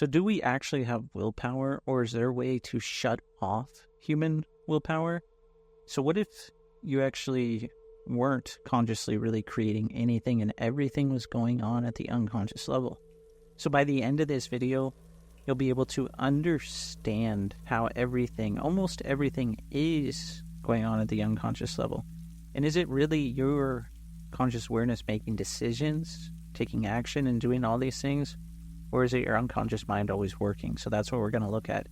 So do we actually have willpower, or is there a way to shut off human willpower? So what if you actually weren't consciously really creating anything and everything was going on at the unconscious level? So by the end of this video, you'll be able to understand how almost everything is going on at the unconscious level. And is it really your conscious awareness making decisions, taking action, and doing all these things? Or is it your unconscious mind always working? So that's what we're going to look at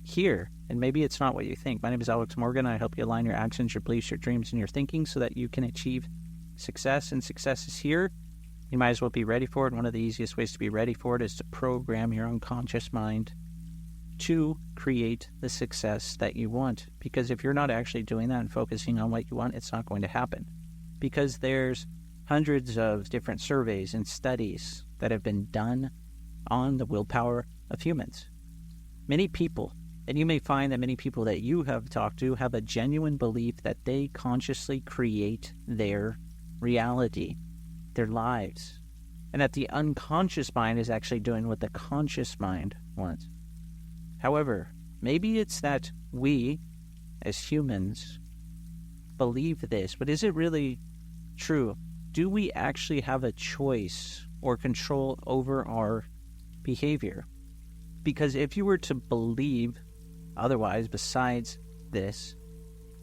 here. And maybe it's not what you think. My name is Alex Morgan. I help you align your actions, your beliefs, your dreams, and your thinking so that you can achieve success. And success is here. You might as well be ready for it. One of the easiest ways to be ready for it is to program your unconscious mind to create the success that you want. Because if you're not actually doing that and focusing on what you want, it's not going to happen. Because there's hundreds of different surveys and studies that have been done on the willpower of humans. Many people, and you may find that many people that you have talked to have a genuine belief that they consciously create their reality, their lives, and that the unconscious mind is actually doing what the conscious mind wants. However, maybe it's that we, as humans, believe this, but is it really true? Do we actually have a choice or control over our behavior? Because if you were to believe otherwise, besides this,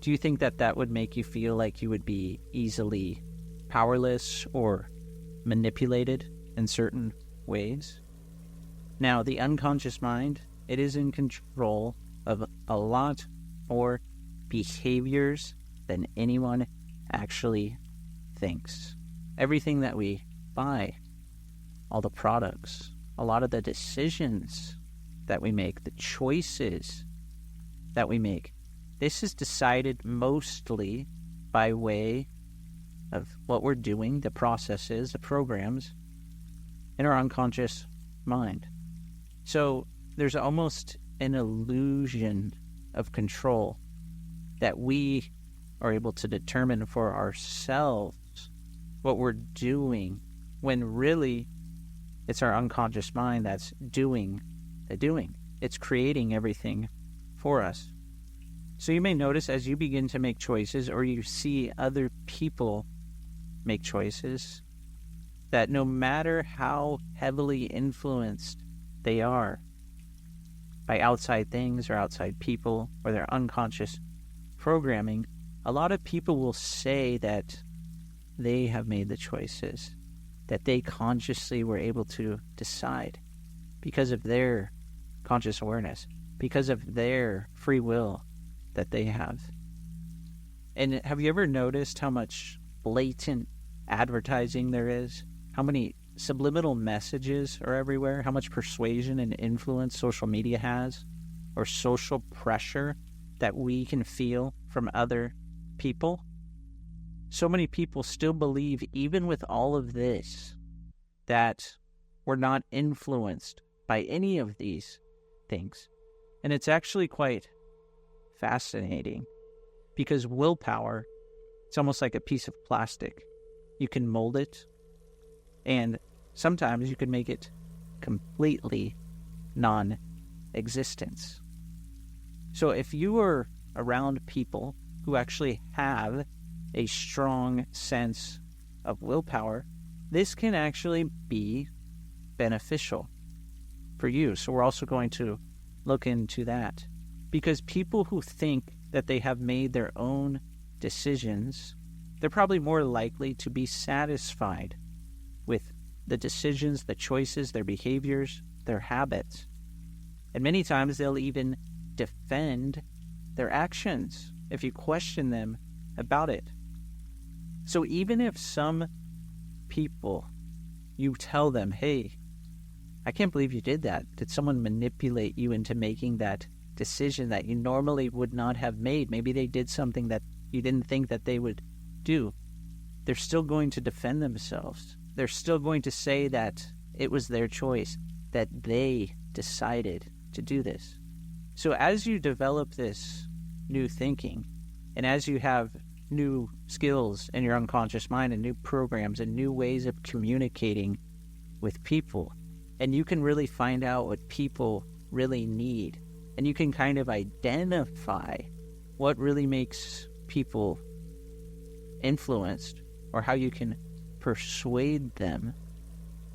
do you think that that would make you feel like you would be easily powerless or manipulated in certain ways? Now, the unconscious mind, it is in control of a lot more behaviors than anyone actually thinks. Everything that we buy, all the products, a lot of the decisions that we make, the choices that we make, this is decided mostly by way of what we're doing, the processes, the programs in our unconscious mind. So there's almost an illusion of control that we are able to determine for ourselves what we're doing, when really it's our unconscious mind that's doing the doing. It's creating everything for us. So you may notice as you begin to make choices, or you see other people make choices, that no matter how heavily influenced they are by outside things or outside people or their unconscious programming, a lot of people will say that they have made the choices, that they consciously were able to decide because of their conscious awareness, because of their free will that they have. And have you ever noticed how much blatant advertising there is? How many subliminal messages are everywhere? How much persuasion and influence social media has, or social pressure that we can feel from other people? So many people still believe, even with all of this, that we're not influenced by any of these things. And it's actually quite fascinating, because willpower, it's almost like a piece of plastic. You can mold it, and sometimes you can make it completely non-existent. So if you are around people who actually have a strong sense of willpower, this can actually be beneficial for you. So we're also going to look into that, because people who think that they have made their own decisions, they're probably more likely to be satisfied with the decisions, the choices, their behaviors, their habits. And many times they'll even defend their actions if you question them about it. So even if some people, you tell them, hey, I can't believe you did that. Did someone manipulate you into making that decision that you normally would not have made? Maybe they did something that you didn't think that they would do. They're still going to defend themselves. They're still going to say that it was their choice, that they decided to do this. So as you develop this new thinking, and as you have new skills in your unconscious mind and new programs and new ways of communicating with people, And you can really find out what people really need. And you can kind of identify what really makes people influenced or how you can persuade them.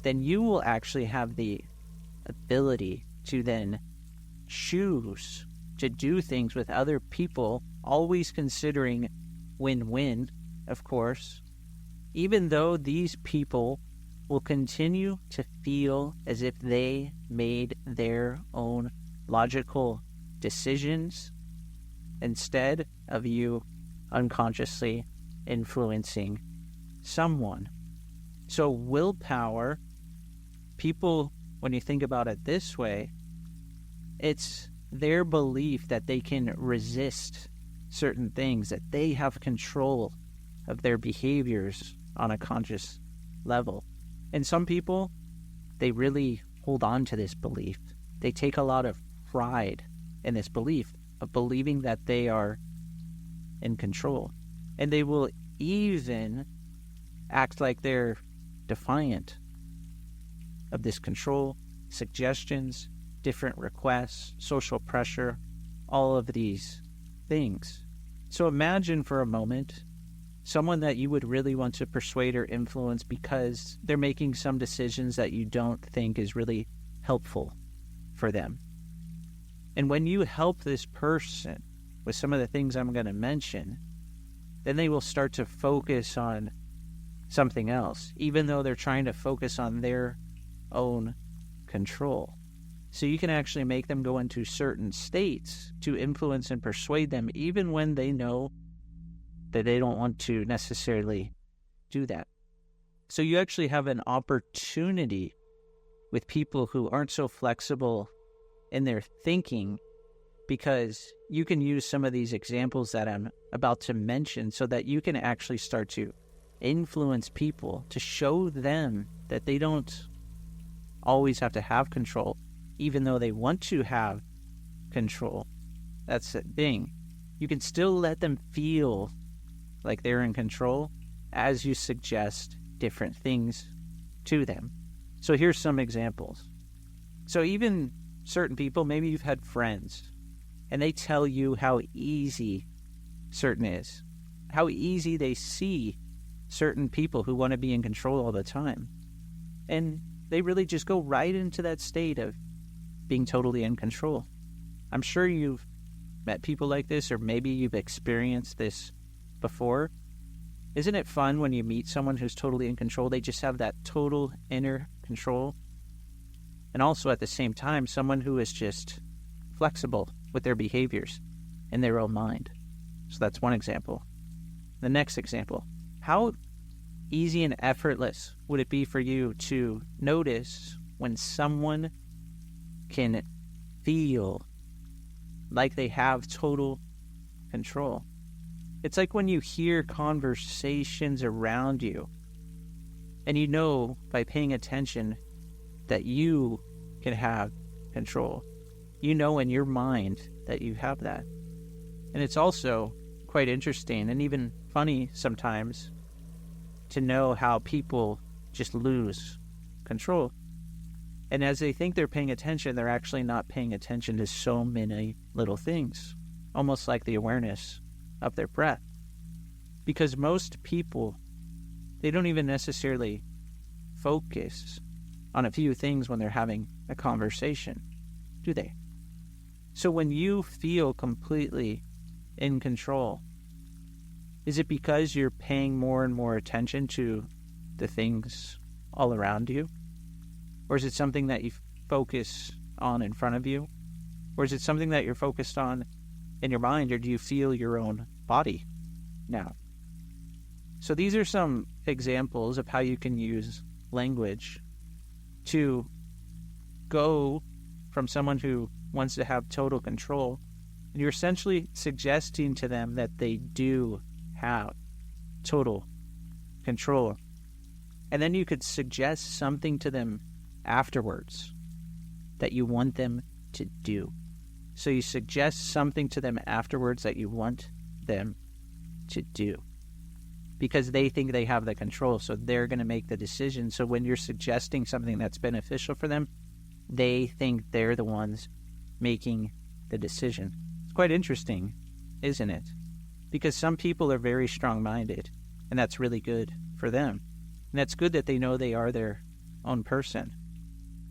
Then you will actually have the ability to then choose to do things with other people, always considering win-win, of course, even though these people will continue to feel as if they made their own logical decisions instead of you unconsciously influencing someone. So willpower, people, when you think about it this way, it's their belief that they can resist certain things, that they have control of their behaviors on a conscious level. And some people, they really hold on to this belief. They take a lot of pride in this belief of believing that they are in control. And they will even act like they're defiant of this control, suggestions, different requests, social pressure, all of these things. So imagine for a moment someone that you would really want to persuade or influence because they're making some decisions that you don't think is really helpful for them. And when you help this person with some of the things I'm going to mention, then they will start to focus on something else, even though they're trying to focus on their own control. So you can actually make them go into certain states to influence and persuade them, even when they know that they don't want to necessarily do that. So you actually have an opportunity with people who aren't so flexible in their thinking, because you can use some of these examples that I'm about to mention so that you can actually start to influence people, to show them that they don't always have to have control, even though they want to have control. That's the thing. You can still let them feel like they're in control as you suggest different things to them. So here's some examples. So even certain people, maybe you've had friends, and they tell you how easy certain is, how easy they see certain people who want to be in control all the time. And they really just go right into that state of being totally in control. I'm sure you've met people like this, or maybe you've experienced this before. Isn't it fun when you meet someone who's totally in control? They just have that total inner control. And also at the same time, someone who is just flexible with their behaviors in their own mind. So that's one example. The next example, how easy and effortless would it be for you to notice when someone can feel like they have total control? It's like when you hear conversations around you, and you know by paying attention that you can have control. You know in your mind that you have that. And it's also quite interesting and even funny sometimes to know how people just lose control. And as they think they're paying attention, they're actually not paying attention to so many little things, almost like the awareness of their breath. Because most people, they don't even necessarily focus on a few things when they're having a conversation, do they? So when you feel completely in control, is it because you're paying more and more attention to the things all around you? Or is it something that you focus on in front of you? Or is it something that you're focused on in your mind? Or do you feel your own body now? So these are some examples of how you can use language to go from someone who wants to have total control, and you're essentially suggesting to them that they do have total control. And then you could suggest something to them afterwards that you want them to do. So you suggest something to them afterwards that you want them to do. because they think they have the control. So they're going to make the decision. So when you're suggesting something that's beneficial for them, they think they're the ones making the decision. It's quite interesting, isn't it? Because some people are very strong-minded, and that's really good for them. And that's good that they know they are their own person.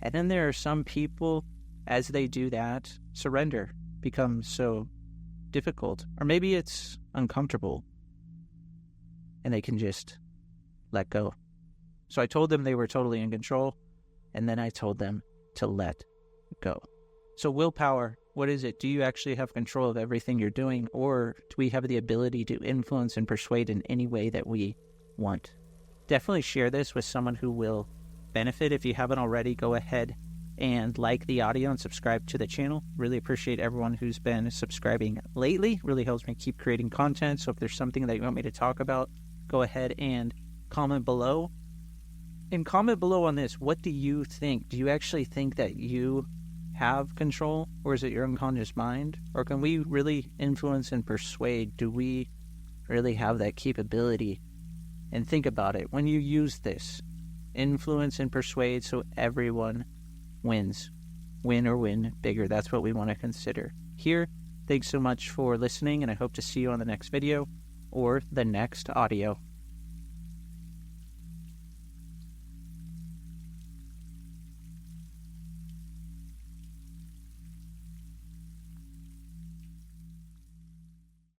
And then there are some people, as they do that, surrender becomes so difficult. Or maybe it's uncomfortable, and they can just let go. So I told them they were totally in control, and then I told them to let go. So willpower, what is it? Do you actually have control of everything you're doing, or do we have the ability to influence and persuade in any way that we want? Definitely share this with someone who will benefit. If you haven't already, go ahead and like the audio and subscribe to the channel. Really appreciate everyone who's been subscribing lately. Really helps me keep creating content. So if there's something that you want me to talk about, go ahead and comment below. And comment below on this. What do you think? Do you actually think that you have control, or is it your unconscious mind? Or can we really influence and persuade? Do we really have that capability? And think about it. When you use this, influence and persuade, so everyone wins. Win or win bigger. That's what we want to consider here. Thanks so much for listening, and I hope to see you on the next video or the next audio.